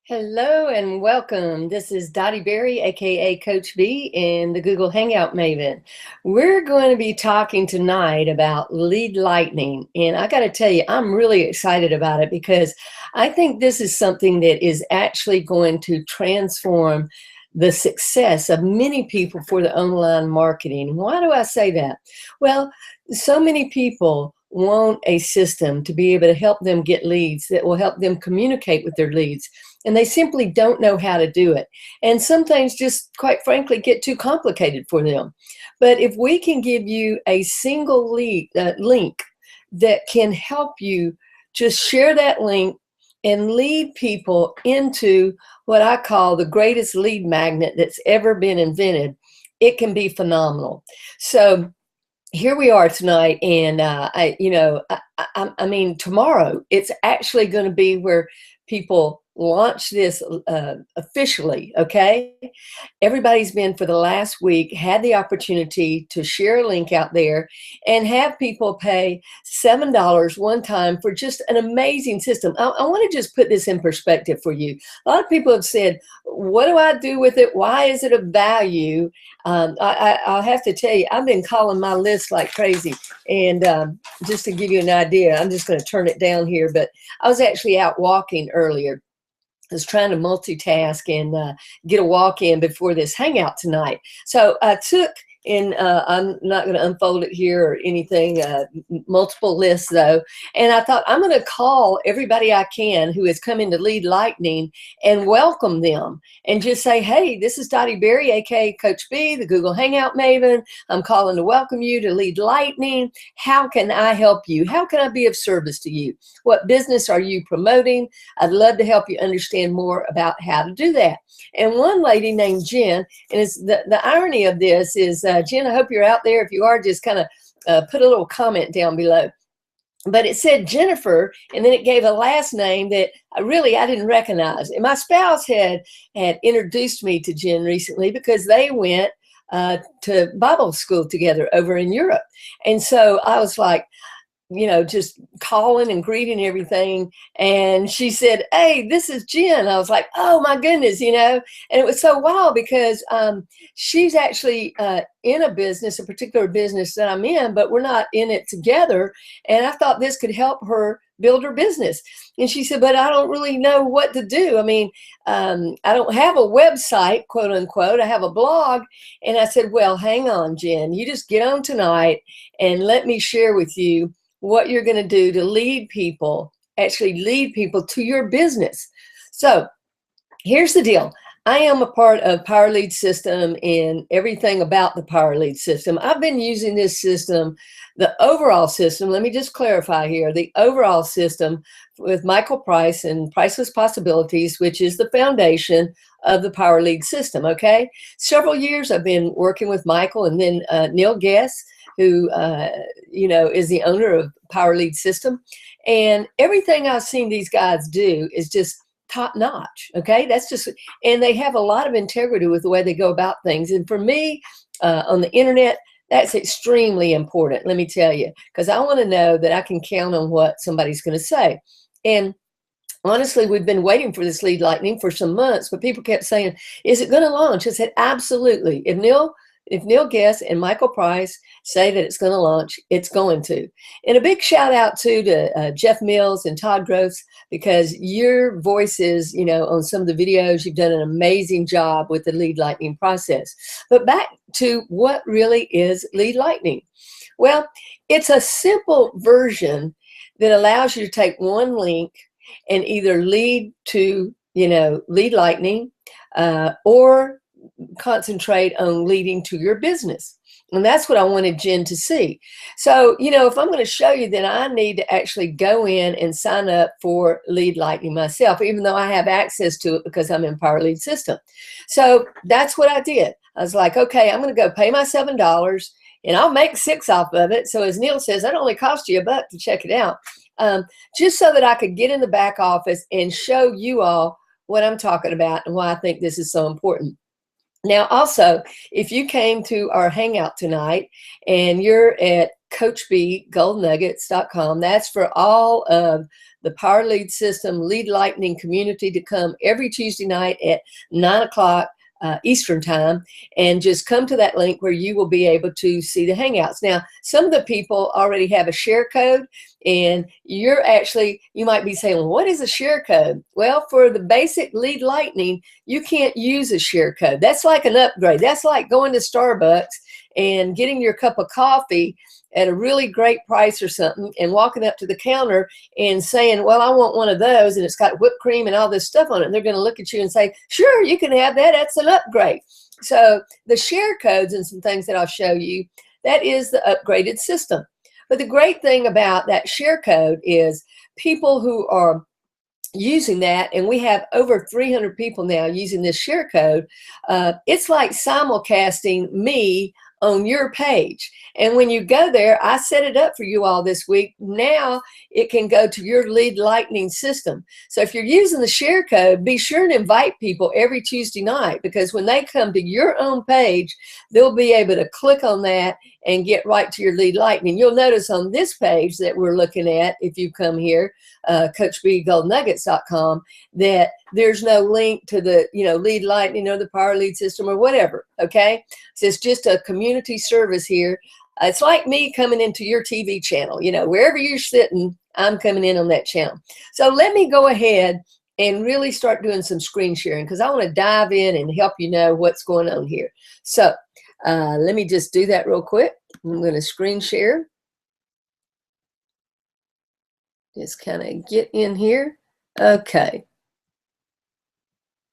Hello and welcome. This is Dottie Berry, aka Coach B, and the Google Hangout Maven. We're going to be talking tonight about lead lightning, and I got to tell you, I'm really excited about it because I think this is something that is actually going to transform the success of many people for the online marketing. Why do I say that? Well, so many people want a system to be able to help them get leads that will help them communicate with their leads, and they simply don't know how to do it. And some things just, quite frankly, get too complicated for them. But if we can give you a single link that can help you just share that link and lead people into what I call the greatest lead magnet that's ever been invented, it can be phenomenal. So here we are tonight, and I mean, tomorrow it's actually going to be where people launch this officially. Okay, everybody's been for the last week had the opportunity to share a link out there and have people pay $7 one time for just an amazing system. I want to just put this in perspective for you. A lot of people have said, what do I do with it? Why is it of value? I'll have to tell you, I've been calling my list like crazy. And just to give you an idea, I'm just going to turn it down here, but I was actually out walking earlier. I was trying to multitask and get a walk in before this hangout tonight. So I took, and I'm not going to unfold it here or anything, multiple lists though. And I thought I'm going to call everybody I can who has come into Lead Lightning and welcome them and just say, hey, this is Dottie Berry, aka Coach B, the Google Hangout Maven. I'm calling to welcome you to Lead Lightning. How can I help you? How can I be of service to you? What business are you promoting? I'd love to help you understand more about how to do that. And one lady named Jen, and it's the irony of this is, Jen, I hope you're out there. If you are, just kind of put a little comment down below. But it said Jennifer, and then it gave a last name that I didn't recognize. And my spouse had introduced me to Jen recently because they went to Bible school together over in Europe. And so I was like, just calling and greeting everything. And she said, hey, this is Jen. I was like, oh my goodness, and it was so wild because she's actually in a particular business that I'm in, but we're not in it together. And I thought this could help her build her business. And she said, but I don't really know what to do. I mean, I don't have a website, quote unquote. I have a blog. And I said, well, hang on, Jen, you just get on tonight and let me share with you what you're going to do to lead people to your business. So here's the deal. I am a part of Power Lead System and everything about the Power Lead System. I've been using this system, the overall system. Let me just clarify here, the overall system with Michael Price and Priceless Possibilities, which is the foundation of the Power Lead System. Okay. Several years I've been working with Michael, and then Neil Guess, who, is the owner of Power Lead System. And everything I've seen these guys do is just top notch. Okay. And they have a lot of integrity with the way they go about things. And for me, on the internet, that's extremely important. Let me tell you, because I want to know that I can count on what somebody's going to say. And honestly, we've been waiting for this Lead Lightning for some months, but people kept saying, is it going to launch? I said, absolutely. If Neil Guess and Michael Price say that it's going to launch, it's going to. And a big shout out to Jeff Mills and Todd Gross, because your voices, on some of the videos, you've done an amazing job with the Lead Lightning process. But back to what really is Lead Lightning. Well, it's a simple version that allows you to take one link and either lead to, Lead Lightning or concentrate on leading to your business. And that's what I wanted Jen to see. So, if I'm going to show you, then I need to actually go in and sign up for Lead Lightning myself, even though I have access to it because I'm in Power Lead System. So that's what I did. I was like, okay, I'm going to go pay my $7 and I'll make $6 off of it. So as Neil says, that only cost you $1 to check it out. Just so that I could get in the back office and show you all what I'm talking about and why I think this is so important. Now, also, if you came to our hangout tonight and you're at CoachBGoldNuggets.com, that's for all of the Power Lead System Lead Lightning community to come every Tuesday night at 9 o'clock Eastern time, and just come to that link where you will be able to see the Hangouts. Now, some of the people already have a share code, and you might be saying, well, what is a share code? Well, for the basic Lead Lightning, you can't use a share code. That's like an upgrade. That's like going to Starbucks and getting your cup of coffee at a really great price or something, and walking up to the counter and saying, well, I want one of those, and it's got whipped cream and all this stuff on it. And they're going to look at you and say, sure, you can have that. That's an upgrade. So the share codes and some things that I'll show you, that is the upgraded system. But the great thing about that share code is people who are using that, and we have over 300 people now using this share code. It's like simulcasting me on your page. And when you go there, I set it up for you all this week. Now it can go to your Lead Lightning system. So if you're using the share code, be sure and invite people every Tuesday night, because when they come to your own page, they'll be able to click on that and get right to your Lead Lightning. You'll notice on this page that we're looking at, if you come here, CoachBGoldNuggets.com, that there's no link to the Lead Lightning or the Power Lead System or whatever. Okay, so it's just a community service here. It's like me coming into your TV channel. Wherever you're sitting, I'm coming in on that channel. So let me go ahead and really start doing some screen sharing, because I want to dive in and help you know what's going on here. So let me just do that real quick. I'm going to screen share. Just kind of get in here. Okay.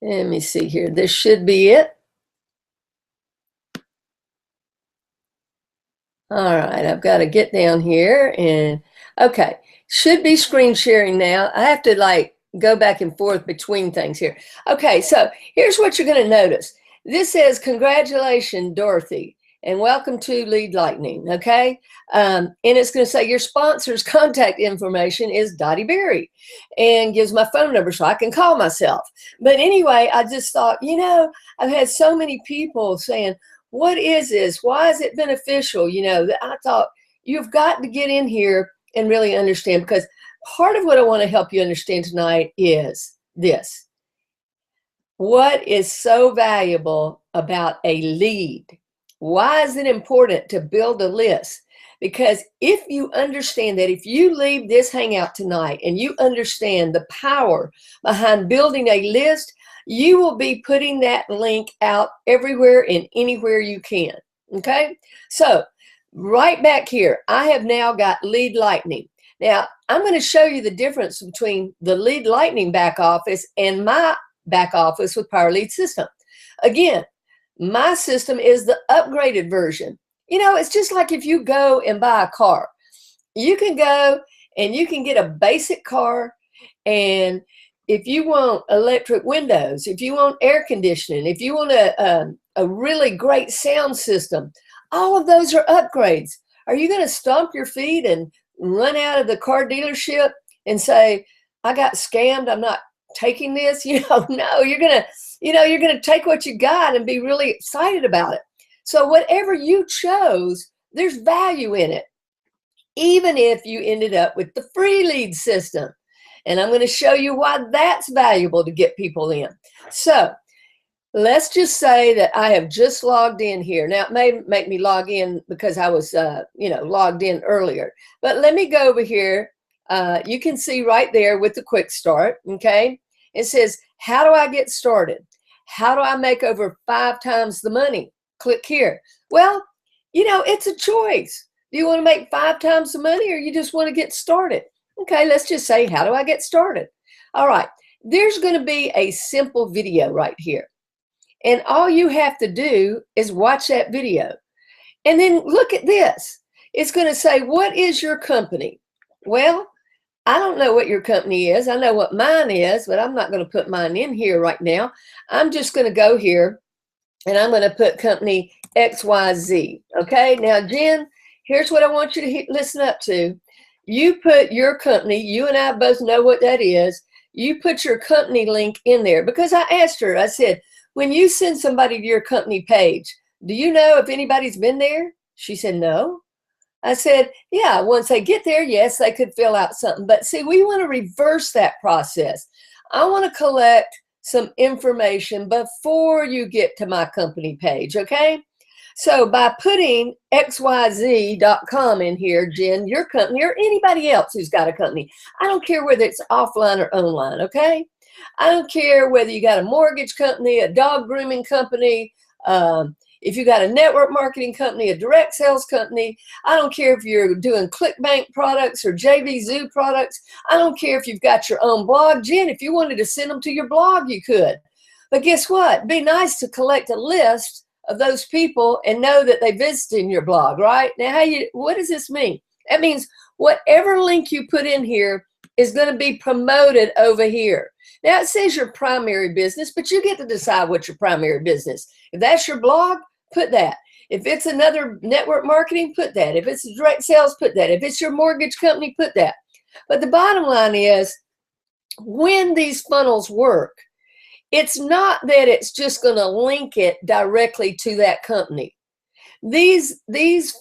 Let me see here. This should be it. All right, I've got to get down here and, okay, should be screen sharing now. I have to go back and forth between things here. Okay, so here's what you're going to notice. This says, congratulations, Dorothy, and welcome to Lead Lightning, okay? And it's going to say your sponsor's contact information is Dottie Berry, and gives my phone number so I can call myself. But anyway, I just thought, I've had so many people saying, what is this? Why is it beneficial? I thought you've got to get in here and really understand, because part of what I want to help you understand tonight is this. What is so valuable about a lead? Why is it important to build a list? Because if you understand that, if you leave this hangout tonight and you understand the power behind building a list, you will be putting that link out everywhere and anywhere you can. Okay, so right back here, I have now got Lead Lightning. Now I'm going to show you the difference between the Lead Lightning back office and my back office with Power Lead System. Again, my system is the upgraded version. It's just like if you go and buy a car. You can go and you can get a basic car, and if you want electric windows, if you want air conditioning, if you want a really great sound system, all of those are upgrades. Are you going to stomp your feet and run out of the car dealership and say, I got scammed, I'm not taking this? No, you're going to take what you got and be really excited about it. So whatever you chose, there's value in it, even if you ended up with the free lead system. And I'm going to show you why that's valuable to get people in. So let's just say that I have just logged in here. Now, it may make me log in because I was, logged in earlier. But let me go over here. You can see right there with the quick start, okay? It says, how do I get started? How do I make over 5 times the money? Click here. Well, it's a choice. Do you want to make 5 times the money, or you just want to get started? Okay, let's just say, how do I get started? All right, there's going to be a simple video right here. And all you have to do is watch that video. And then look at this. It's going to say, what is your company? Well, I don't know what your company is. I know what mine is, but I'm not going to put mine in here right now. I'm just going to go here, and I'm going to put company XYZ. Okay, now, Jen, here's what I want you to listen up to. You put your company, you and I both know what that is. You put your company link in there, because I asked her, I said, when you send somebody to your company page, do you know if anybody's been there? She said, no. I said, yeah, once they get there, yes, they could fill out something. But see, we want to reverse that process. I want to collect some information before you get to my company page, okay? So by putting xyz.com in here, Jen, your company, or anybody else who's got a company, I don't care whether it's offline or online, okay? I don't care whether you got a mortgage company, a dog grooming company, if you got a network marketing company, a direct sales company. I don't care if you're doing ClickBank products or JVZoo products. I don't care if you've got your own blog. Jen, if you wanted to send them to your blog, you could. But guess what? It'd be nice to collect a list of those people and know that they visited your blog, right? Now, what does this mean? That means whatever link you put in here is going to be promoted over here. Now, it says your primary business, but you get to decide what's your primary business. If that's your blog, put that. If it's another network marketing, put that. If it's direct sales, put that. If it's your mortgage company, put that. But the bottom line is, when these funnels work, it's not that it's just going to link it directly to that company. These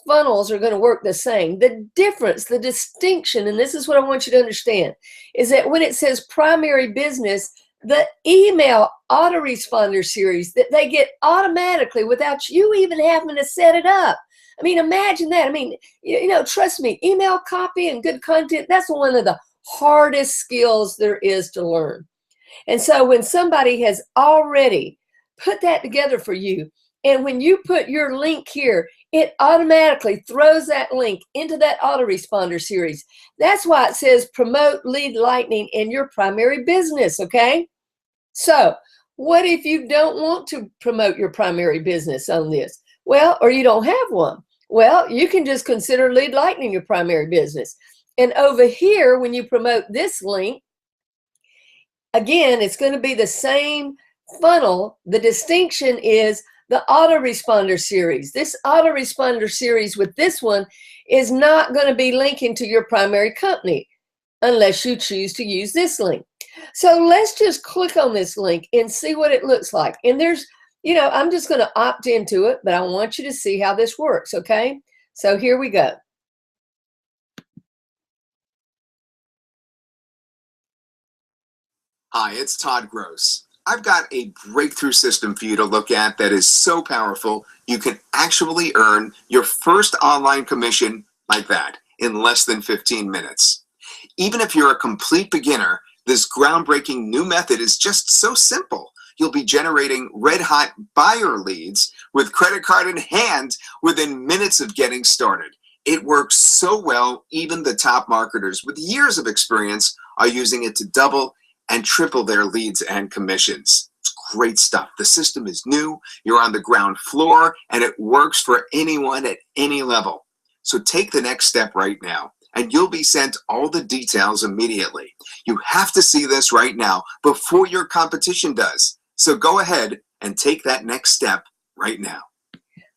funnels are going to work the same. The difference, the distinction, and this is what I want you to understand, is that when it says primary business, the email autoresponder series that they get automatically without you even having to set it up. I mean, imagine that. I mean, trust me, email copy and good content, that's one of the hardest skills there is to learn. And so when somebody has already put that together for you, and when you put your link here, it automatically throws that link into that autoresponder series. That's why it says promote lead lightning in your primary business, okay? So what if you don't want to promote your primary business on this? Well, or you don't have one. Well, you can just consider lead lightning your primary business. And over here, when you promote this link, again, it's going to be the same funnel. The distinction is the autoresponder series. This autoresponder series with this one is not going to be linking to your primary company unless you choose to use this link. So let's just click on this link and see what it looks like. And there's, I'm just going to opt into it, but I want you to see how this works, okay? So here we go. Hi, it's Todd Gross. I've got a breakthrough system for you to look at that is so powerful you can actually earn your first online commission like that in less than 15 minutes. Even if you're a complete beginner, this groundbreaking new method is just so simple. You'll be generating red-hot buyer leads with credit card in hand within minutes of getting started. It works so well, even the top marketers with years of experience are using it to double and triple their leads and commissions. It's great stuff. The system is new, you're on the ground floor, and it works for anyone at any level. So take the next step right now, and you'll be sent all the details immediately. You have to see this right now before your competition does. So go ahead and take that next step right now.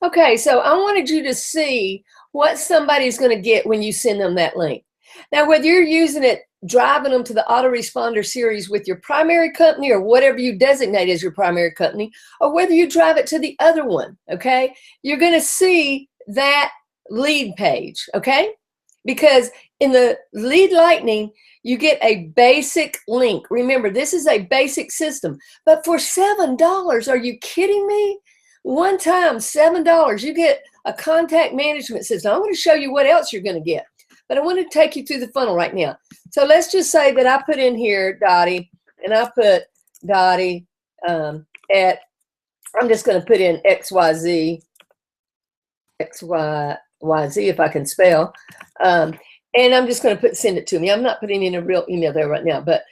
Okay, so I wanted you to see what somebody's going to get when you send them that link. Now, whether you're using it, driving them to the autoresponder series with your primary company or whatever you designate as your primary company, or whether you drive it to the other one, okay, you're going to see that lead page, okay? Because in the lead lightning, you get a basic link. Remember, this is a basic system, but for $7, are you kidding me? One time, $7, you get a contact management system. I'm going to show you what else you're going to get, but I want to take you through the funnel right now. So let's just say that I put in here Dottie, and I put Dottie I'm just going to put in XYZ if I can spell, and I'm just going to send it to me. I'm not putting in a real email there right now, but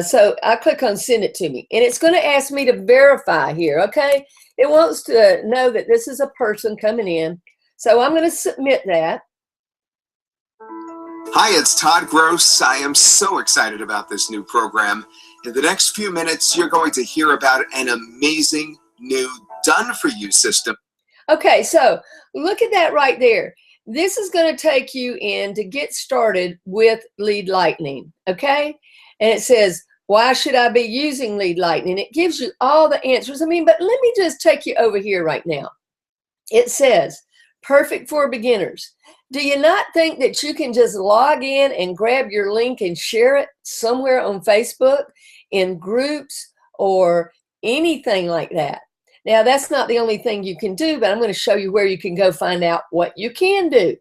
so I click on send it to me, and it's going to ask me to verify here, okay? It wants to know that this is a person coming in, so I'm going to submit that. Hi, it's Todd Gross. I am so excited about this new program. In the next few minutes, you're going to hear about an amazing new done-for-you system. Okay, so look at that right there. This is going to take you in to get started with Lead Lightning, okay? And it says, why should I be using Lead Lightning? It gives you all the answers. I mean, but let me just take you over here right now. It says, perfect for beginners. Do you not think that you can just log in and grab your link and share it somewhere on Facebook, in groups, or anything like that? Now, that's not the only thing you can do, but I'm going to show you where you can go find out what you can do.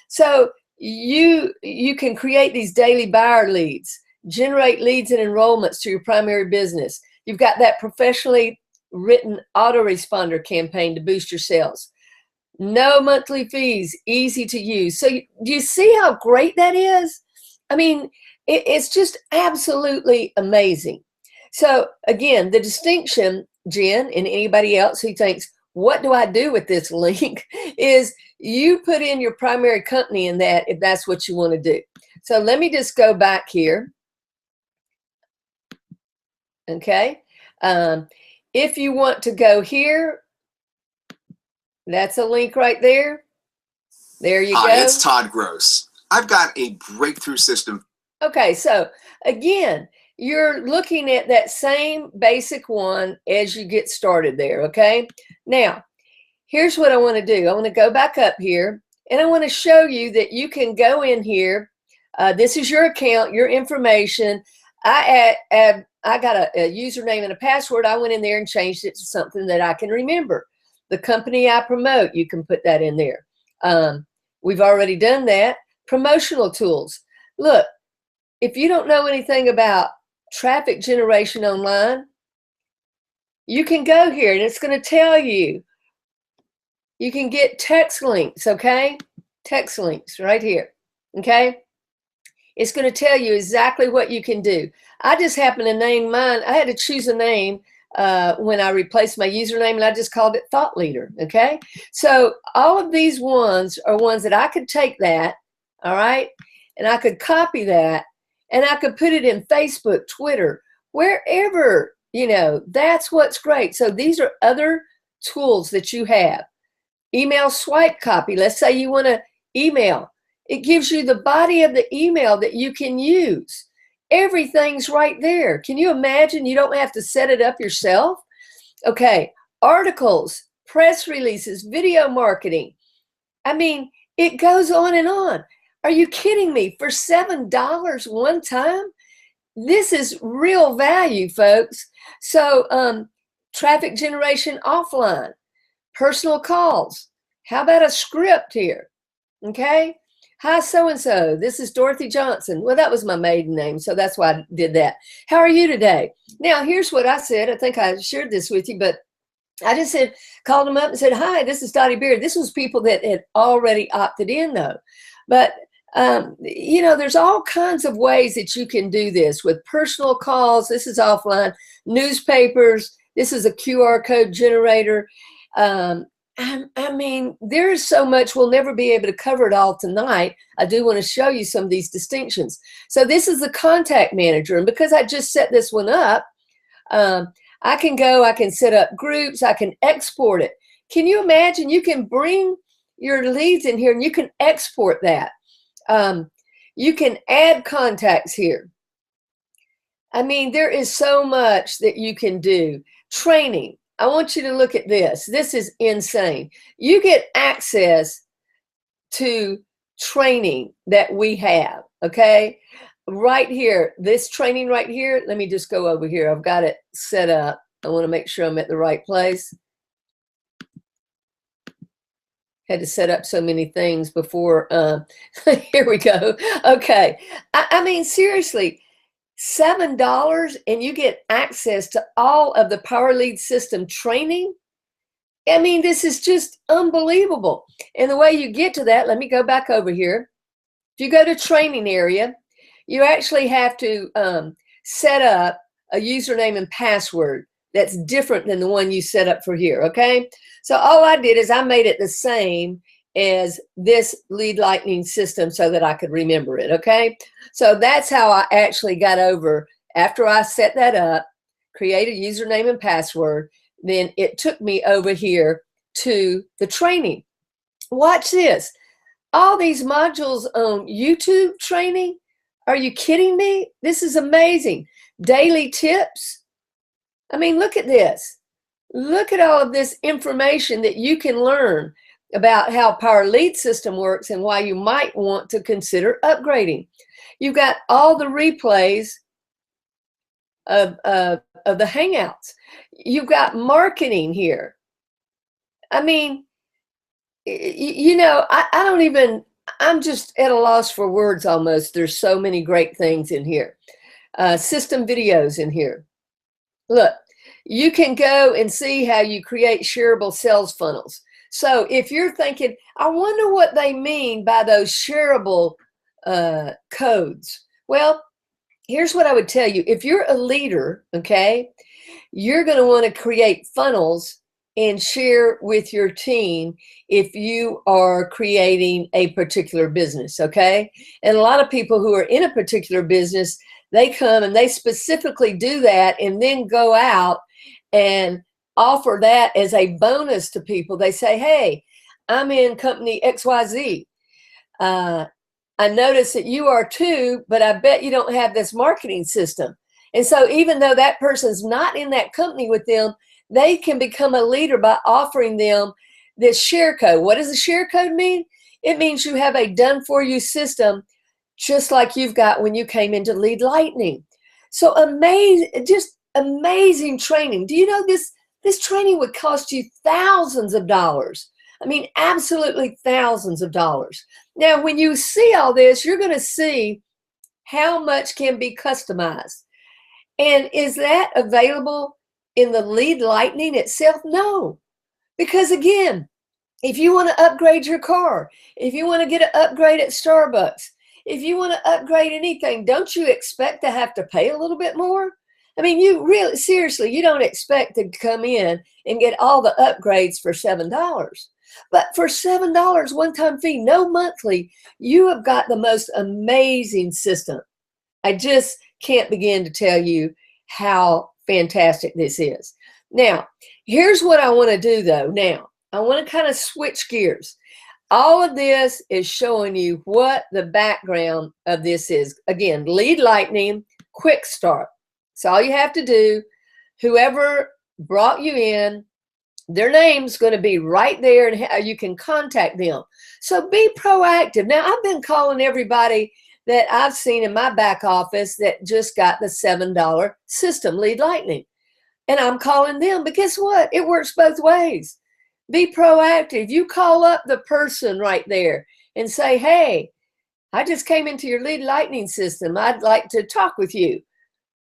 So you can create these daily buyer leads, generate leads and enrollments to your primary business. You've got that professionally written autoresponder campaign to boost your sales. No monthly fees, easy to use. So do you see how great that is? I mean, it's just absolutely amazing. So again, the distinction, Jen, and anybody else who thinks, what do I do with this link, is you put in your primary company in that if that's what you want to do. So let me just go back here. Okay. If you want to go here, that's a link right there. There you go. Hi, it's Todd Gross. I've got a breakthrough system. Okay, so again, you're looking at that same basic one as you get started there, okay? Now, here's what I want to do. I want to go back up here, and I want to show you that you can go in here. This is your account, your information. I got a username and a password. I went in there and changed it to something that I can remember. The company I promote, you can put that in there. We've already done that. Promotional tools. Look, if you don't know anything about traffic generation online, you can go here and it's going to tell you. You can get text links, okay? Text links right here, okay? It's going to tell you exactly what you can do. I just happened to name mine. I had to choose a name when I replaced my username, and I just called it Thought Leader, okay? So all of these ones are ones that I could take that, all right, and I could copy that, and I could put it in Facebook, Twitter, wherever, you know, that's what's great. So these are other tools that you have. Email swipe copy. Let's say you want to email. It gives you the body of the email that you can use. Everything's right there. Can you imagine? You don't have to set it up yourself. Okay, articles, press releases, video marketing. I mean, it goes on and on. Are you kidding me? For $7 one time? This is real value, folks. So traffic generation offline, personal calls. How about a script here? Okay. Hi, so-and-so. This is Dorothy Johnson. Well, that was my maiden name, so that's why I did that. How are you today? Now, here's what I said. I think I shared this with you, but I just said, called them up and said, hi, this is Dottie Beard. This was people that had already opted in, though. But, you know, there's all kinds of ways that you can do this with personal calls. This is offline. Newspapers. This is a QR code generator. I mean, there's so much. We'll never be able to cover it all tonight. I do want to show you some of these distinctions. So this is the contact manager. And because I just set this one up, I can go, I can set up groups, I can export it. Can you imagine? You can bring your leads in here and you can export that. You can add contacts here. I mean, there is so much that you can do. Training. I want you to look at this. This is insane. You get access to training that we have, okay? Right here, this training right here, let me just go over here. I've got it set up. I want to make sure I'm at the right place. Had to set up so many things before. Here we go. Okay. I mean, seriously, $7 and you get access to all of the Power Lead System training. I mean, this is just unbelievable. And the way you get to that, let me go back over here. If you go to training area, you actually have to set up a username and password that's different than the one you set up for here, okay? So all I did is I made it the same as this Lead Lightning system so that I could remember it, okay? So that's how I actually got over. After I set that up, create a username and password, then it took me over here to the training. Watch this. All these modules on YouTube training, are you kidding me? This is amazing. Daily tips. I mean, look at this. Look at all of this information that you can learn. about how Power Lead System works and why you might want to consider upgrading. You've got all the replays of the Hangouts. You've got marketing here. I mean, you know, I don't even, I'm just at a loss for words almost. There's so many great things in here. System videos in here. Look, you can go and see how you create shareable sales funnels. So if you're thinking, I wonder what they mean by those shareable codes. Well, here's what I would tell you. If you're a leader, okay, you're going to want to create funnels and share with your team if you are creating a particular business, okay? And a lot of people who are in a particular business, they come and they specifically do that and then go out and offer that as a bonus to people. They say, hey, I'm in company XYZ. I notice that you are too, but I bet you don't have this marketing system. And so even though that person's not in that company with them, they can become a leader by offering them this share code. What does a share code mean? It means you have a done for you system, just like you've got when you came into Lead Lightning. So amazing, just amazing training. Do you know this training would cost you thousands of dollars? I mean, absolutely thousands of dollars. Now, when you see all this, you're going to see how much can be customized. And is that available in the Lead Lightning itself? No. Because again, if you want to upgrade your car, if you want to get an upgrade at Starbucks, if you want to upgrade anything, don't you expect to have to pay a little bit more? I mean, you really, seriously, you don't expect to come in and get all the upgrades for $7. But for $7 one-time fee, no monthly, you have got the most amazing system. I just can't begin to tell you how fantastic this is. Now, here's what I want to do though. Now, I want to kind of switch gears. All of this is showing you what the background of this is. Again, Lead Lightning, quick start. So all you have to do, whoever brought you in, their name's going to be right there and how you can contact them. So be proactive. Now, I've been calling everybody that I've seen in my back office that just got the $7 system, Lead Lightning. And I'm calling them, but guess what? It works both ways. Be proactive. You call up the person right there and say, hey, I just came into your Lead Lightning system. I'd like to talk with you.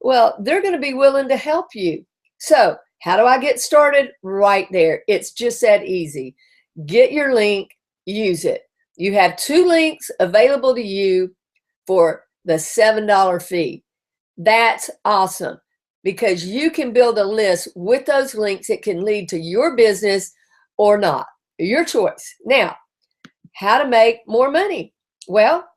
Well, they're going to be willing to help you. So how do I get started? Right there. It's just that easy. Get your link, use it. You have 2 links available to you for the $7 fee. That's awesome because you can build a list with those links. It can lead to your business or not, your choice. Now, how to make more money? Well,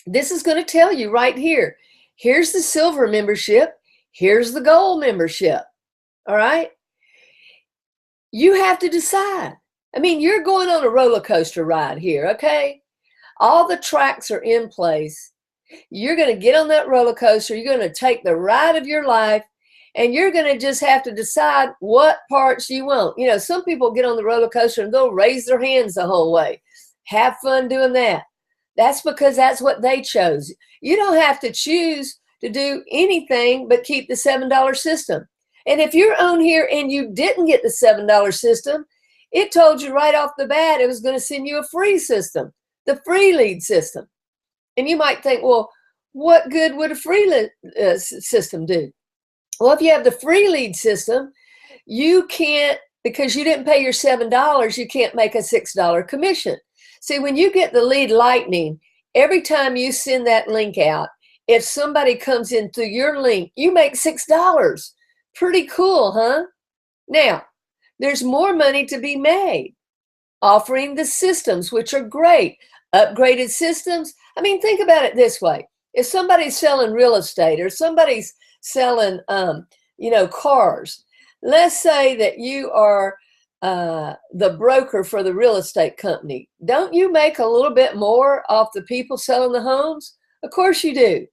this is going to tell you right here. Here's the silver membership. Here's the gold membership. All right. You have to decide. I mean, you're going on a roller coaster ride here. Okay. All the tracks are in place. You're going to get on that roller coaster. You're going to take the ride of your life and you're going to just have to decide what parts you want. You know, some people get on the roller coaster and they'll raise their hands the whole way. Have fun doing that. That's because that's what they chose. You don't have to choose to do anything but keep the $7 system. And if you're on here and you didn't get the $7 system, it told you right off the bat it was going to send you a free system, the free lead system. And you might think, well, what good would a free system do? Well, if you have the free lead system, you can't, because you didn't pay your $7, you can't make a $6 commission. See, when you get the Lead Lightning, every time you send that link out, if somebody comes in through your link, you make $6. Pretty cool, huh? Now, there's more money to be made offering the systems, which are great. Upgraded systems. I mean, think about it this way. If somebody's selling real estate or somebody's selling, cars, let's say that you are the broker for the real estate company. Don't you make a little bit more off the people selling the homes? Of course you do.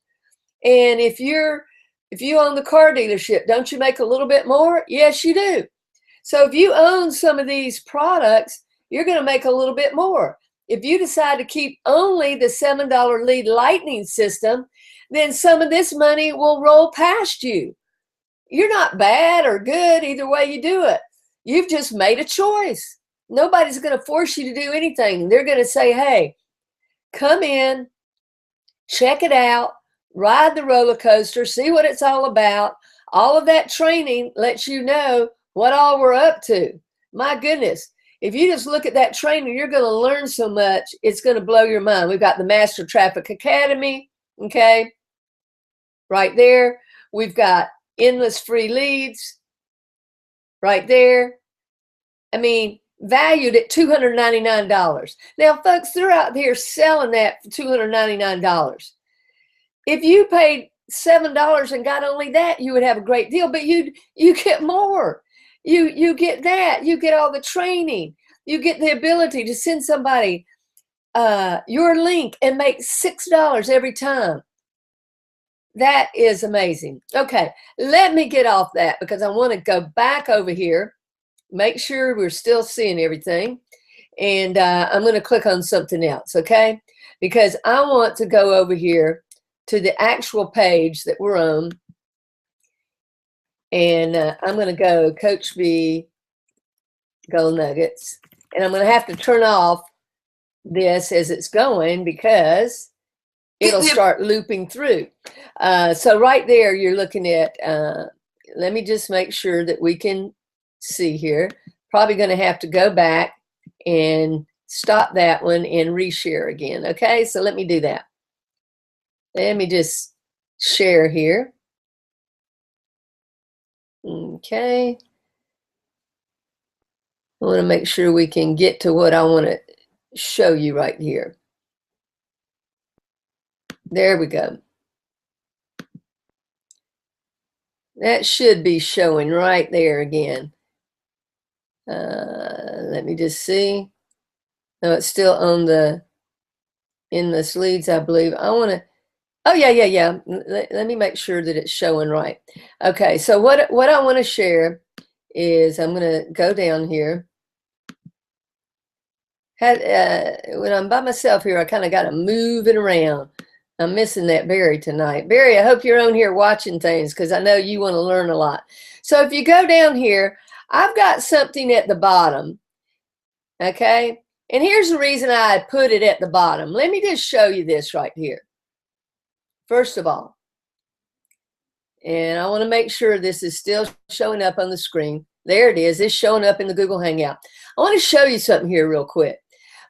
And if you own the car dealership, don't you make a little bit more? Yes, you do. So if you own some of these products, you're going to make a little bit more. If you decide to keep only the $7 Lead Lightning system, then some of this money will roll past you. You're not bad or good either way you do it. You've just made a choice. Nobody's going to force you to do anything. They're going to say, hey, come in, check it out, ride the roller coaster, see what it's all about. All of that training lets you know what all we're up to. My goodness, if you just look at that training, you're going to learn so much, it's going to blow your mind. We've got the Master Traffic Academy, okay, right there. We've got endless free leads right there. I mean, valued at $299. Now, folks, they're out there selling that for $299. If you paid $7 and got only that, you would have a great deal, but you get more. You get that. You get all the training. You get the ability to send somebody your link and make $6 every time. That is amazing. Okay, let me get off that because I want to go back over here, make sure we're still seeing everything, and I'm going to click on something else, okay? Because I want to go over here to the actual page that we're on, and I'm going to go Coach B Gold Nuggets, and I'm going to have to turn off this as it's going because it'll start looping through. So right there, you're looking at, let me just make sure that we can see here. Probably going to have to go back and stop that one and reshare again. Okay, so let me do that. Let me just share here. Okay. I want to make sure we can get to what I want to show you right here. There we go. That should be showing right there again. Let me just see. No, it's still on the endless leads, I believe. I want to, oh yeah. Let me make sure that it's showing right. Okay, so what I want to share is I'm going to go down here. When I'm by myself here, I kind of got to move it around. I'm missing that Barry tonight. Barry, I hope you're on here watching things because I know you want to learn a lot. So if you go down here, I've got something at the bottom, okay? And here's the reason I put it at the bottom. Let me just show you this right here. First of all, and I want to make sure this is still showing up on the screen. There it is. It's showing up in the Google Hangout. I want to show you something here real quick.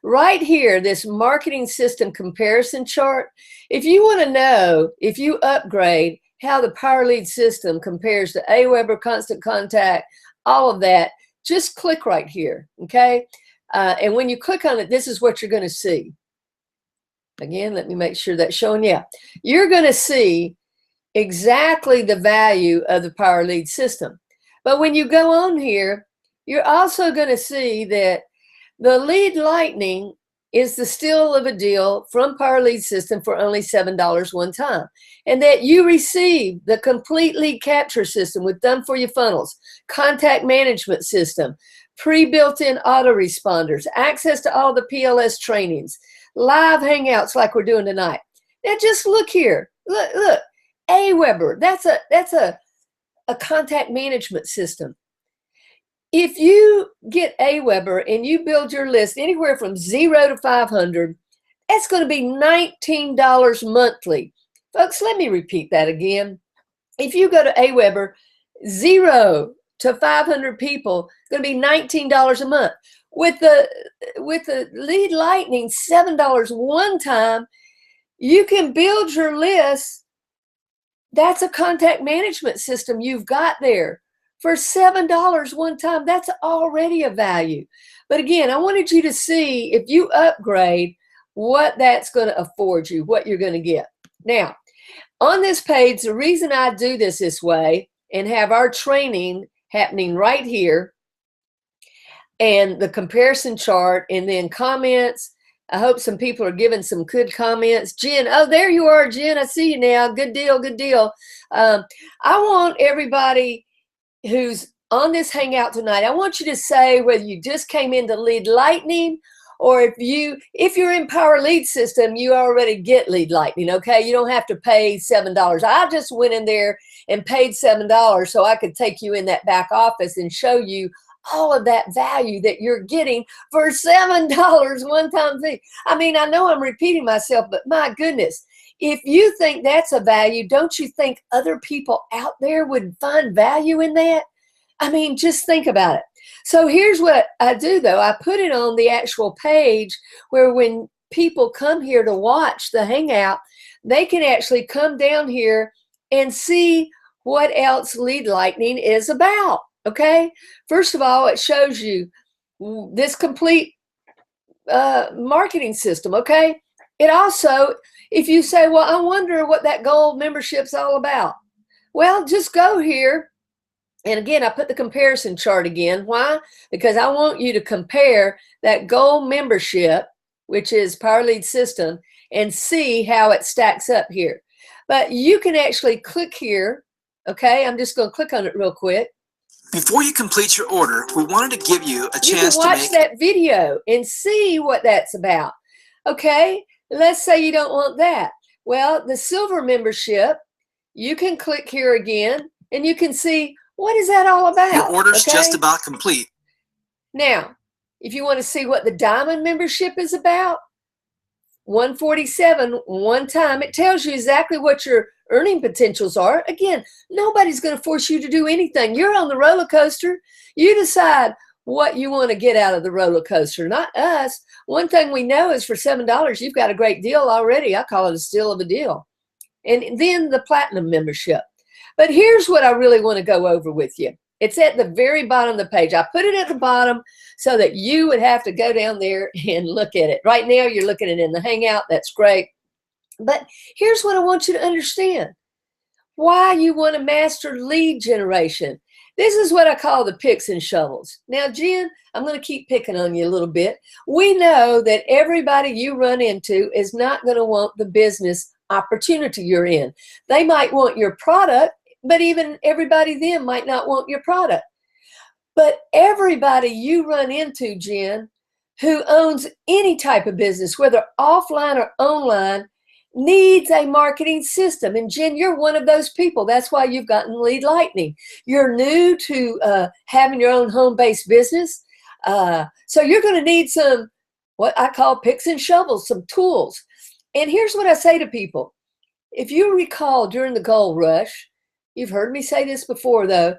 Right here, this marketing system comparison chart, if you want to know, if you upgrade how the PowerLead system compares to Aweber, Constant Contact, all of that, just click right here, okay? And when you click on it, this is what you're going to see. Again, let me make sure that's showing. Yeah, you're going to see exactly the value of the PowerLead system. But when you go on here, you're also going to see that the Lead Lightning is the steal of a deal from PowerLead system for only $7 one time. And that you receive the complete lead capture system with done-for-you funnels, contact management system, pre-built-in autoresponders, access to all the PLS trainings, live hangouts like we're doing tonight. Now just look here. Look. Aweber, that's a contact management system. If you get Aweber and you build your list anywhere from 0 to 500, that's going to be $19 monthly. Folks, let me repeat that again. If you go to Aweber, 0 to 500 people, it's going to be $19 a month. With the Lead Lightning, $7 one time, you can build your list. That's a contact management system you've got there. For $7 one time, that's already a value. But again, I wanted you to see if you upgrade what that's going to afford you, what you're going to get. Now, on this page, the reason I do this way and have our training happening right here and the comparison chart and then comments. I hope some people are giving some good comments. Jen, oh, there you are, Jen. I see you now. Good deal, good deal. I want everybody who's on this hangout tonight, I want you to say whether you just came into Lead Lightning, or if you're in Power Lead System, you already get Lead Lightning, okay? You don't have to pay $7. I just went in there and paid $7 so I could take you in that back office and show you all of that value that you're getting for $7 one-time fee. I mean, I know I'm repeating myself, but my goodness, if you think that's a value, don't you think other people out there would find value in that? I mean, just think about it. So here's what I do, though. I put it on the actual page where when people come here to watch the hangout, they can actually come down here and see what else Lead Lightning is about, okay? First of all, it shows you this complete marketing system, okay? It also, if you say, well, I wonder what that gold membership's all about. Well, just go here. And again, I put the comparison chart again. Why? Because I want you to compare that gold membership, which is Power Lead System, and see how it stacks up here. But you can actually click here. Okay, I'm just going to click on it real quick. Before you complete your order, we wanted to give you a chance to You can watch that video and see what that's about. Okay, let's say you don't want that. Well, the silver membership, you can click here again, and you can see, what is that all about? Your order's just about complete. Now, if you want to see what the diamond membership is about, $147 one time. It tells you exactly what your earning potentials are. Again, nobody's going to force you to do anything. You're on the roller coaster. You decide what you want to get out of the roller coaster, not us. One thing we know is for $7, you've got a great deal already. I call it a steal of a deal. And then the platinum membership. But here's what I really want to go over with you. It's at the very bottom of the page. I put it at the bottom so that you would have to go down there and look at it. Right now, you're looking at it in the Hangout. That's great. But here's what I want you to understand. Why you want to master lead generation. This is what I call the picks and shovels. Now, Jen, I'm going to keep picking on you a little bit. We know that everybody you run into is not going to want the business opportunity you're in. They might want your product, but even everybody then might not want your product. But everybody you run into, Jen, who owns any type of business, whether offline or online, needs a marketing system. And Jen, you're one of those people. That's why you've gotten Lead Lightning. You're new to having your own home-based business. So you're going to need some, what I call picks and shovels, some tools. And here's what I say to people. If you recall during the gold rush, you've heard me say this before though,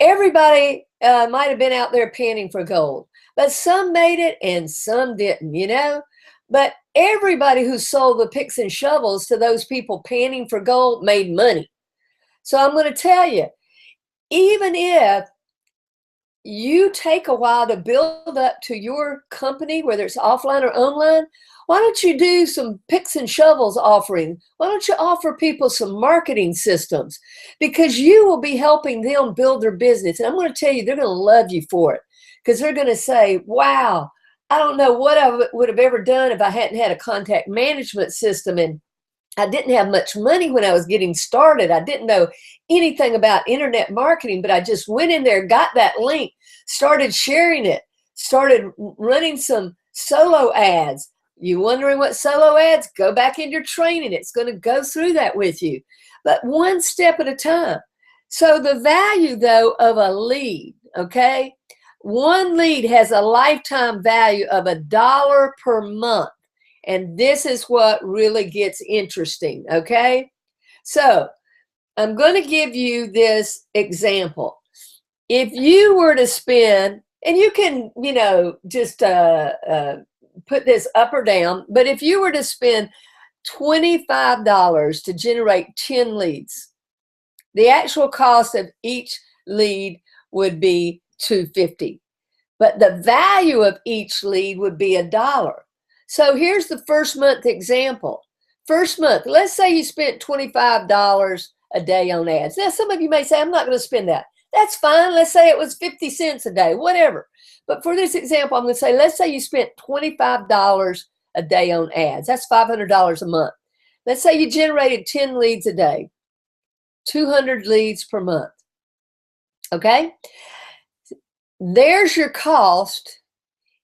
everybody might have been out there panning for gold, but some made it and some didn't, you know? But everybody who sold the picks and shovels to those people panning for gold made money. So I'm going to tell you, even if you take a while to build up to your company, whether it's offline or online, why don't you do some picks and shovels offering? Why don't you offer people some marketing systems? Because you will be helping them build their business. And I'm going to tell you, they're going to love you for it, because they're going to say, wow, I don't know what I would have ever done if I hadn't had a contact management system, and I didn't have much money when I was getting started. I didn't know anything about internet marketing, but I just went in there, got that link, started sharing it, started running some solo ads. You wondering what solo ads? Go back in your training. It's going to go through that with you, but one step at a time. So the value, though, of a lead, okay? One lead has a lifetime value of $1 per month. And this is what really gets interesting, okay? So I'm going to give you this example. If you were to spend, and you can, you know, just put this up or down, but if you were to spend $25 to generate 10 leads, the actual cost of each lead would be $2.50, but the value of each lead would be $1. So here's the first month example. First month, let's say you spent $25 a day on ads. Now, some of you may say, I'm not going to spend that. That's fine. Let's say it was 50 cents a day, whatever. But for this example, I'm going to say, let's say you spent $25 a day on ads. That's $500 a month. Let's say you generated 10 leads a day, 200 leads per month. Okay? there's your cost.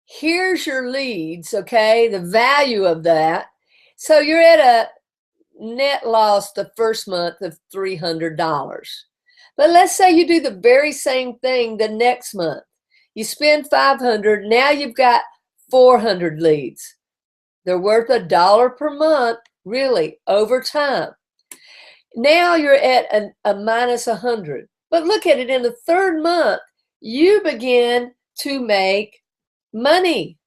Here's your leads, okay? The value of that. So you're at a net loss the first month of $300. But let's say you do the very same thing the next month. You spend $500. Now you've got 400 leads. They're worth $1 per month, really, over time. Now you're at a minus 100. But look at it, in the third month, you begin to make money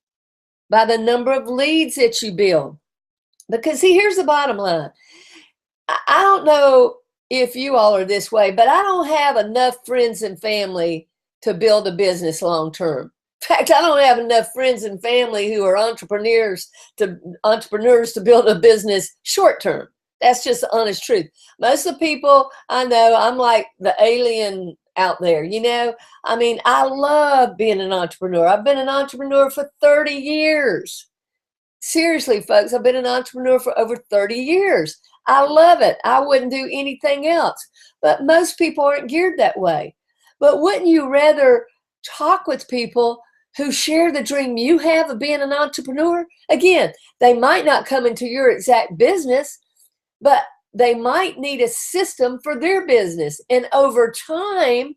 by the number of leads that you build. Because see, here's the bottom line. I don't know if you all are this way, but I don't have enough friends and family to build a business long term. In fact, I don't have enough friends and family who are entrepreneurs to build a business short term. That's just the honest truth. Most of the people I know, I'm like the alien out there, you know? I mean, I love being an entrepreneur. I've been an entrepreneur for 30 years. Seriously, folks, I've been an entrepreneur for over 30 years. I love it. I wouldn't do anything else. But most people aren't geared that way. But wouldn't you rather talk with people who share the dream you have of being an entrepreneur? Again, they might not come into your exact business, but they might need a system for their business. And over time,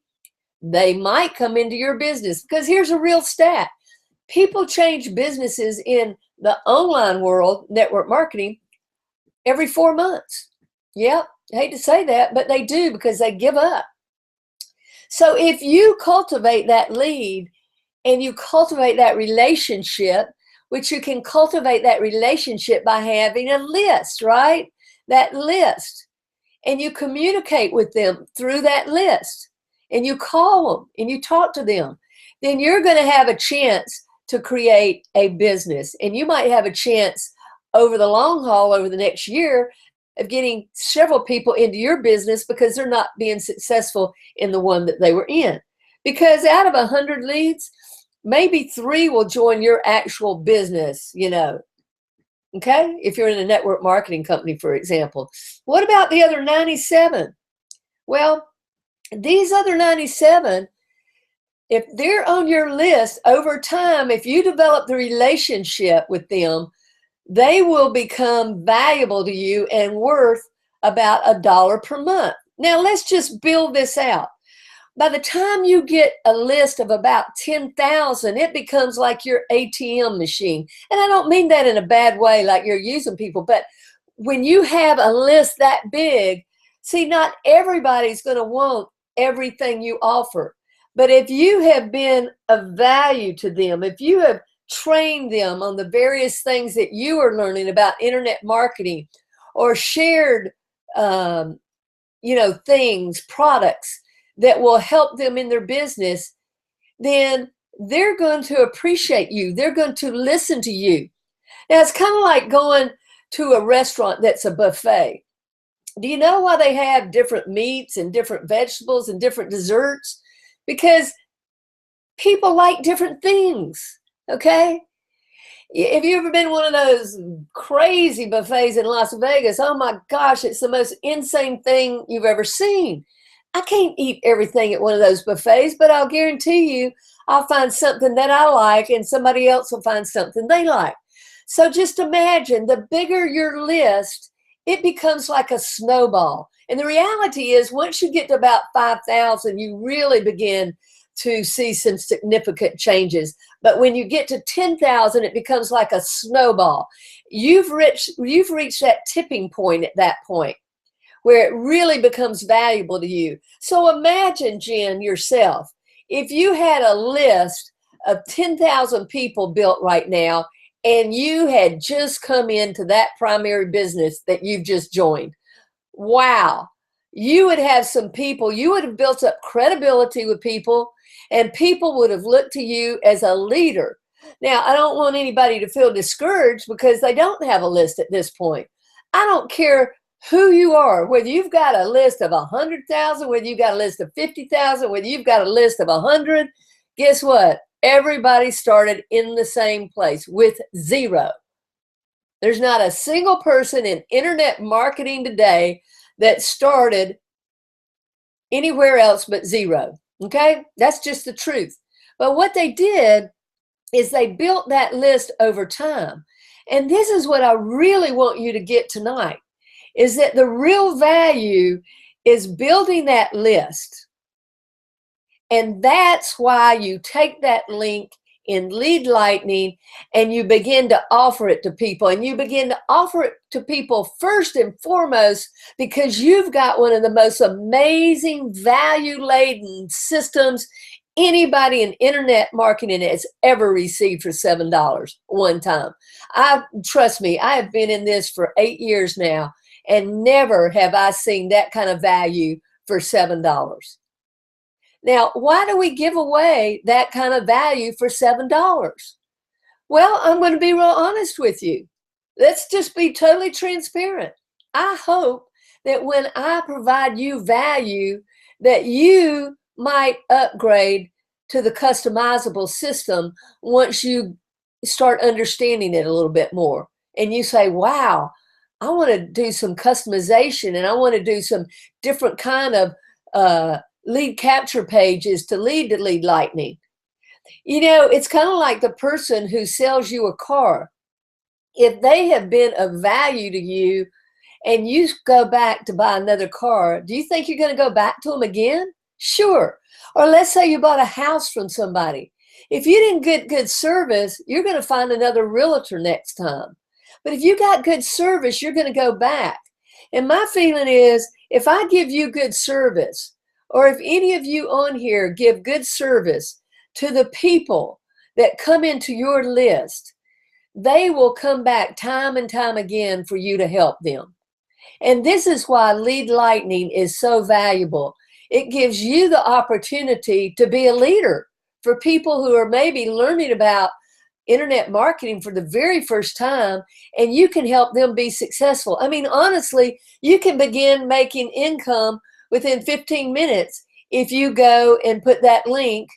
they might come into your business. Because here's a real stat. People change businesses in the online world, network marketing, every 4 months. Yep, I hate to say that, but they do, because they give up. So if you cultivate that lead and you cultivate that relationship, which you can cultivate that relationship by having a list, right? That list. And you communicate with them through that list. And you call them and you talk to them. Then you're going to have a chance to create a business. And you might have a chance over the long haul, over the next year, of getting several people into your business because they're not being successful in the one that they were in. Because out of 100 leads, maybe 3 will join your actual business, you know. Okay? If you're in a network marketing company, for example. What about the other 97? Well, these other 97, if they're on your list over time, if you develop the relationship with them, they will become valuable to you and worth about $1 per month. Now, let's just build this out. By the time you get a list of about 10,000, it becomes like your ATM machine. And I don't mean that in a bad way, like you're using people, but when you have a list that big, see, not everybody's going to want everything you offer. But if you have been of value to them, if you have trained them on the various things that you are learning about internet marketing, or shared, things, products that will help them in their business, then they're going to appreciate you. They're going to listen to you. Now, it's kind of like going to a restaurant that's a buffet. Do you know why they have different meats and different vegetables and different desserts? Because people like different things. Okay? Have you ever been one of those crazy buffets in Las Vegas? Oh my gosh, it's the most insane thing you've ever seen. I can't eat everything at one of those buffets, but I'll guarantee you I'll find something that I like and somebody else will find something they like. So just imagine, the bigger your list, it becomes like a snowball. And the reality is, once you get to about 5,000, you really begin to see some significant changes. But when you get to 10,000, it becomes like a snowball. You've reached that tipping point at that point where it really becomes valuable to you. So imagine, Jen, yourself, if you had a list of 10,000 people built right now, and you had just come into that primary business that you've just joined. Wow. You would have some people, you would have built up credibility with people, and people would have looked to you as a leader. Now, I don't want anybody to feel discouraged because they don't have a list at this point. I don't care who you are, whether you've got a list of 100,000, whether you've got a list of 50,000, whether you've got a list of 100, guess what? Everybody started in the same place with 0. There's not a single person in internet marketing today that started anywhere else but 0. Okay? That's just the truth. But what they did is they built that list over time. And this is what I really want you to get tonight, is that the real value is building that list. And that's why you take that link in Lead Lightning and you begin to offer it to people. And you begin to offer it to people first and foremost because you've got one of the most amazing value-laden systems anybody in internet marketing has ever received for $7 one time. Trust me, I have been in this for 8 years now, and never have I seen that kind of value for $7. Now, why do we give away that kind of value for $7? Well, I'm going to be real honest with you. Let's just be totally transparent. I hope that when I provide you value, that you might upgrade to the customizable system once you start understanding it a little bit more. And you say, wow, I want to do some customization and I want to do some different kind of lead capture pages to lead to Lead Lightning. You know, it's kind of like the person who sells you a car. If they have been of value to you and you go back to buy another car, do you think you're going to go back to them again? Sure. Or let's say you bought a house from somebody. If you didn't get good service, you're going to find another realtor next time. But if you got good service, you're going to go back. And my feeling is, if I give you good service, or if any of you on here give good service to the people that come into your list, they will come back time and time again for you to help them. And this is why Lead Lightning is so valuable. It gives you the opportunity to be a leader for people who are maybe learning about internet marketing for the very first time, and you can help them be successful. I mean, honestly, you can begin making income within 15 minutes if you go and put that link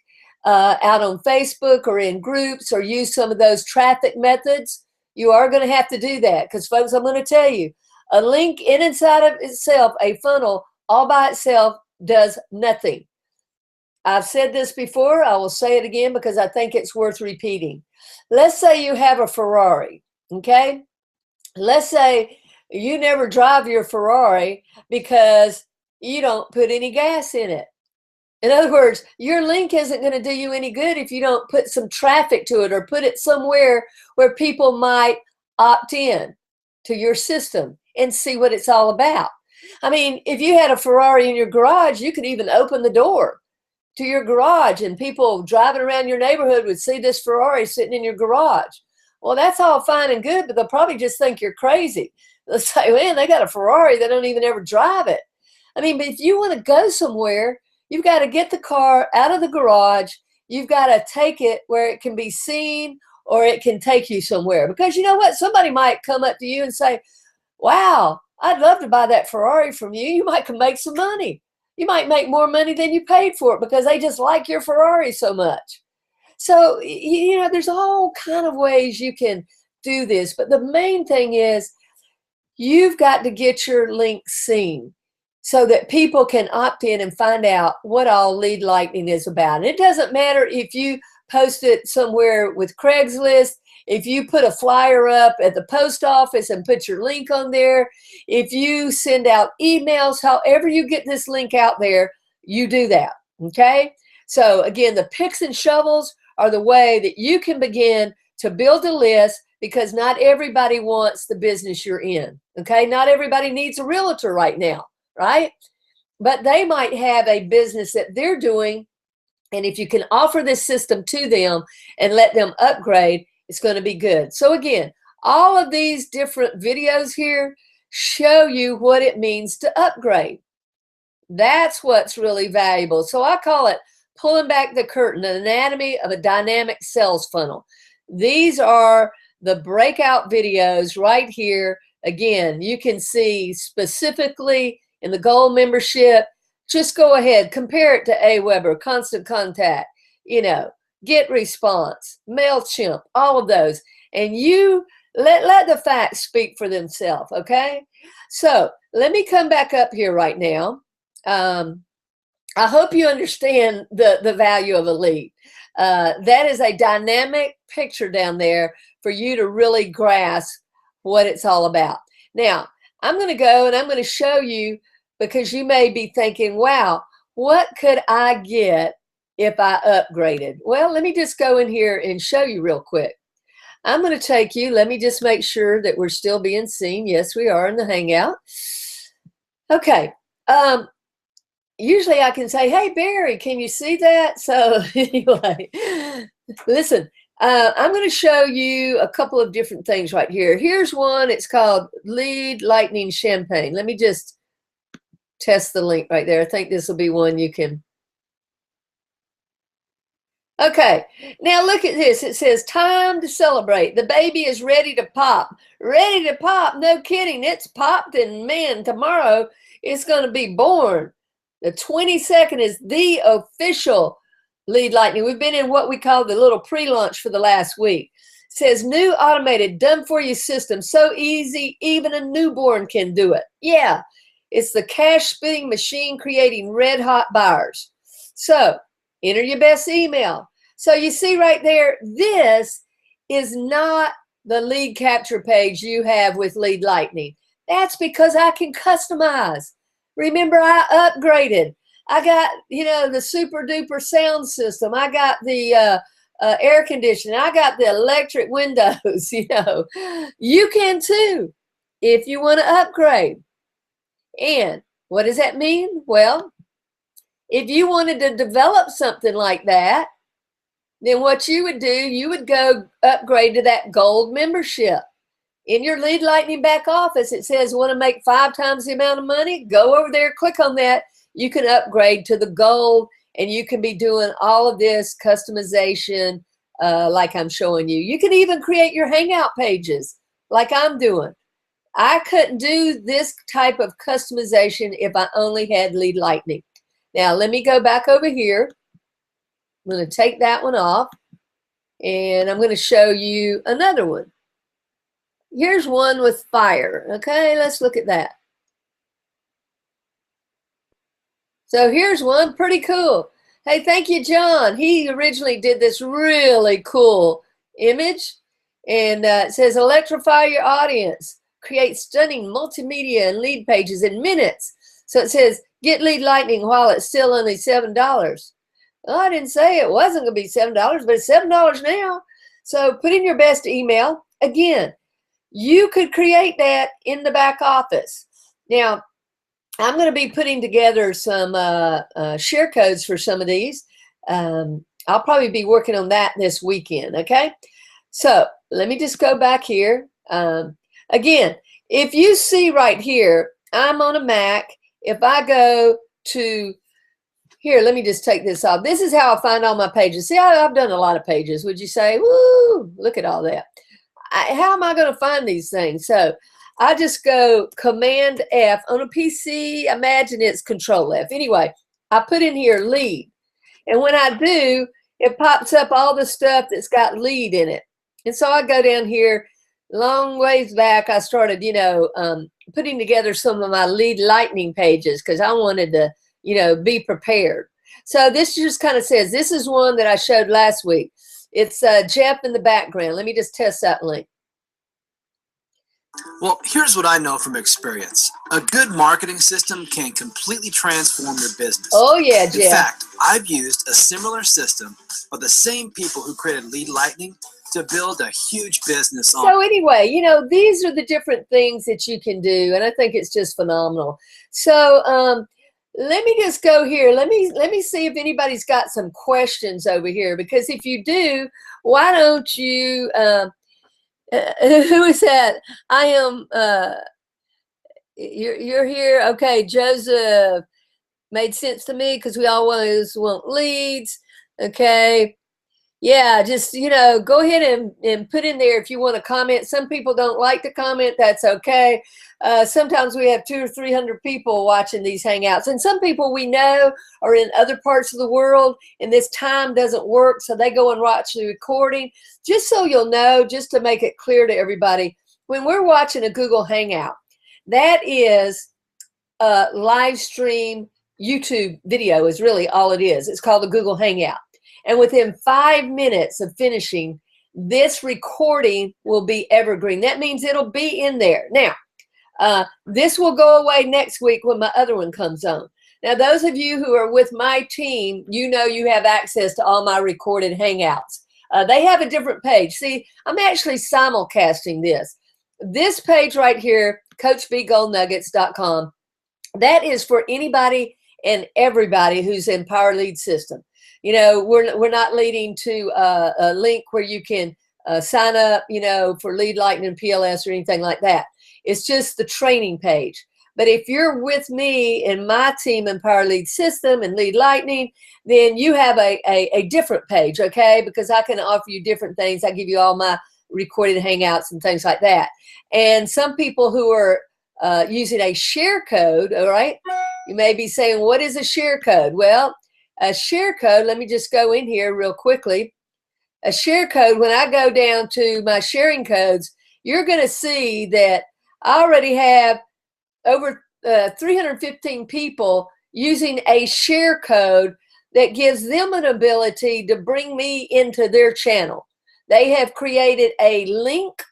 out on Facebook or in groups or use some of those traffic methods. You are going to have to do that because, folks, I'm going to tell you, a link inside of itself, a funnel all by itself, does nothing. I've said this before. I will say it again because I think it's worth repeating. Let's say you have a Ferrari, okay? Let's say you never drive your Ferrari because you don't put any gas in it. In other words, your link isn't going to do you any good if you don't put some traffic to it or put it somewhere where people might opt in to your system and see what it's all about. I mean, if you had a Ferrari in your garage, you could even open the door to your garage and people driving around your neighborhood would see this Ferrari sitting in your garage. Well, that's all fine and good, but they'll probably just think you're crazy. They'll say, man, they got a Ferrari. They don't even ever drive it. I mean, but if you want to go somewhere, you've got to get the car out of the garage. You've got to take it where it can be seen or it can take you somewhere. Because you know what? Somebody might come up to you and say, wow, I'd love to buy that Ferrari from you. You might can make some money. You might make more money than you paid for it because they just like your Ferrari so much. So, you know, there's all kind of ways you can do this. But the main thing is you've got to get your link seen so that people can opt in and find out what all Lead Lightning is about. And it doesn't matter if you post it somewhere with Craigslist, if you put a flyer up at the post office and put your link on there, if you send out emails, however you get this link out there, you do that, okay? So again, the picks and shovels are the way that you can begin to build a list because not everybody wants the business you're in, okay? Not everybody needs a realtor right now, right? But they might have a business that they're doing, and if you can offer this system to them and let them upgrade, it's going to be good. So again, all of these different videos here show you what it means to upgrade. That's what's really valuable. So I call it pulling back the curtain, an anatomy of a dynamic sales funnel. These are the breakout videos right here. Again, you can see specifically in the gold membership, just go ahead, compare it to Aweber, Constant Contact, you know, Get Response, MailChimp, all of those. And you let the facts speak for themselves, okay? So let me come back up here right now. I hope you understand the value of a lead. That is a dynamic picture down there for you to really grasp what it's all about. Now, I'm going to go and I'm going to show you, because you may be thinking, wow, what could I get if I upgraded? Well, let me just go in here and show you real quick. I'm going to take you, let me just make sure that we're still being seen. Yes, we are in the Hangout. Okay. Usually I can say, hey, Barry, can you see that? So anyway, listen, I'm going to show you a couple of different things right here. Here's one. It's called Lead Lightning Champagne. Let me just test the link right there. I think this will be one you can. Okay, now look at this. It says time to celebrate. The baby is ready to pop. Ready to pop. No kidding. It's popped, and man, tomorrow it's going to be born. The 22nd is the official Lead Lightning. We've been in what we call the little pre-launch for the last week. It says new automated done-for-you system. So easy, even a newborn can do it. Yeah, it's the cash-spitting machine creating red-hot buyers. So enter your best email. So you see right there, this is not the lead capture page you have with Lead Lightning. That's because I can customize. Remember, I upgraded. I got, the super duper sound system. I got the air conditioning. I got the electric windows. You can too if you want to upgrade. And what does that mean? Well, if you wanted to develop something like that, then what you would do, you would go upgrade to that gold membership. In your Lead Lightning back office, it says want to make 5 times the amount of money? Go over there, click on that. You can upgrade to the gold, and you can be doing all of this customization like I'm showing you. You can even create your Hangout pages like I'm doing. I couldn't do this type of customization if I only had Lead Lightning. Now, let me go back over here. I'm going to take that one off, and I'm going to show you another one. Here's one with fire. Okay, let's look at that. So here's one pretty cool. Hey, thank you, John. He originally did this really cool image, and it says electrify your audience, create stunning multimedia and lead pages in minutes. So it says get Lead Lightning while it's still only $7. Well, I didn't say it wasn't going to be $7, but it's $7 now. So put in your best email. Again, you could create that in the back office. Now, I'm going to be putting together some share codes for some of these. I'll probably be working on that this weekend, okay? So let me just go back here. Again, if you see right here, I'm on a Mac. If I go to here, let me just take this off. This is how I find all my pages. See, I've done a lot of pages. Would you say, woo, look at all that. How am I going to find these things? So I just go Command F. On a PC, imagine it's Control F. Anyway, I put in here lead. And when I do, it pops up all the stuff that's got lead in it. And so I go down here, long ways back, I started, putting together some of my Lead Lightning pages because I wanted to, be prepared. So this just kind of says, this is one that I showed last week. It's Jeff in the background. Let me just test that link. Well, here's what I know from experience. A good marketing system can completely transform your business. Oh, yeah, Jeff. In fact, I've used a similar system of the same people who created Lead Lightning to build a huge business on. So anyway, these are the different things that you can do, and I think it's just phenomenal. So let me just go here. Let me see if anybody's got some questions over here, because if you do, why don't you who is that? I am you're here. Okay, Joseph, made sense to me because we always want leads. Okay. Yeah, just, go ahead and put in there if you want to comment. Some people don't like to comment. That's okay. Sometimes we have 200 or 300 people watching these Hangouts. And some people we know are in other parts of the world, and this time doesn't work, so they go and watch the recording. Just so you'll know, just to make it clear to everybody, when we're watching a Google Hangout, that is a live stream YouTube video is really all it is. It's called a Google Hangout. And within 5 minutes of finishing, this recording will be evergreen. That means it'll be in there. Now, this will go away next week when my other one comes on. Now, those of you who are with my team, you know you have access to all my recorded Hangouts. They have a different page. See, I'm actually simulcasting this. This page right here, CoachBGoldNuggets.com, that is for anybody and everybody who's in Power Lead System. You know, we're not leading to a link where you can sign up, you know, for Lead Lightning, PLS, or anything like that. It's just the training page. But if you're with me and my team in Power Lead System and Lead Lightning, then you have a different page, okay? Because I can offer you different things. I give you all my recorded Hangouts and things like that. And some people who are using a share code, all right? You may be saying, what is a share code? Well, a share code, let me just go in here real quickly. A share code, when I go down to my sharing codes, you're going to see that I already have over 315 people using a share code that gives them an ability to bring me into their channel. They have created a link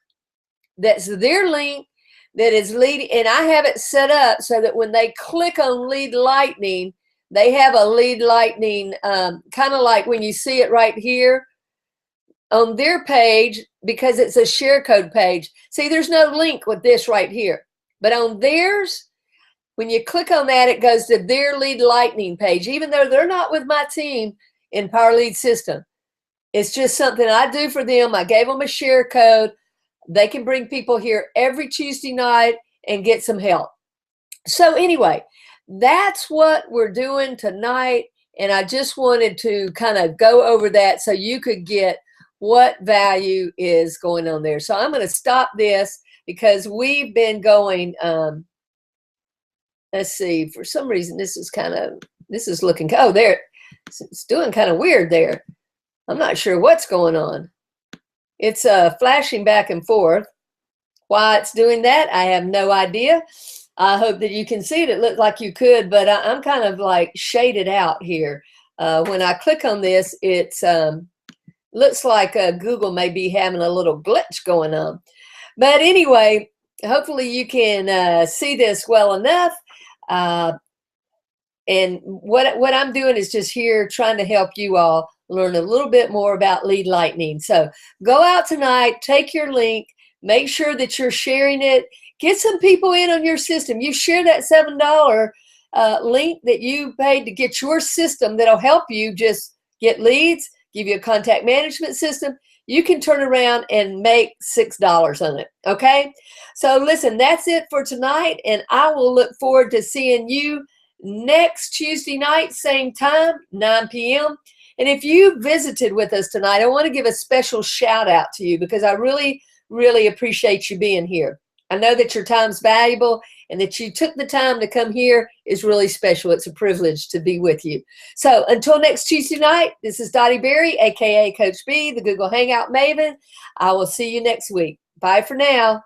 that's their link that is leading, and I have it set up so that when they click on Lead Lightning, they have a Lead Lightning, kind of like when you see it right here on their page, because it's a share code page. See, there's no link with this right here. But on theirs, when you click on that, it goes to their Lead Lightning page, even though they're not with my team in Power Lead System. It's just something I do for them. I gave them a share code. They can bring people here every Tuesday night and get some help. So anyway, that's what we're doing tonight. And I just wanted to kind of go over that so you could get what value is going on there. So I'm going to stop this because we've been going, let's see, for some reason, this is looking, oh, there, it's doing kind of weird there. I'm not sure what's going on. It's flashing back and forth. Why it's doing that, I have no idea. I hope that you can see it. It looked like you could, but I'm kind of like shaded out here. When I click on this, it's looks like Google may be having a little glitch going on. But anyway, hopefully you can see this well enough. And what I'm doing is just here trying to help you all learn a little bit more about Lead Lightning. So go out tonight, take your link, make sure that you're sharing it, get some people in on your system. You share that $7 link that you paid to get your system that'll help you just get leads, give you a contact management system. You can turn around and make $6 on it, okay? So listen, that's it for tonight, and I will look forward to seeing you next Tuesday night, same time, 9 p.m. And if you visited with us tonight, I want to give a special shout out to you because I really, really appreciate you being here. I know that your time's valuable and that you took the time to come here is really special. It's a privilege to be with you. So until next Tuesday night, this is Dottie Berry, aka Coach B, the Google Hangout Maven. I will see you next week. Bye for now.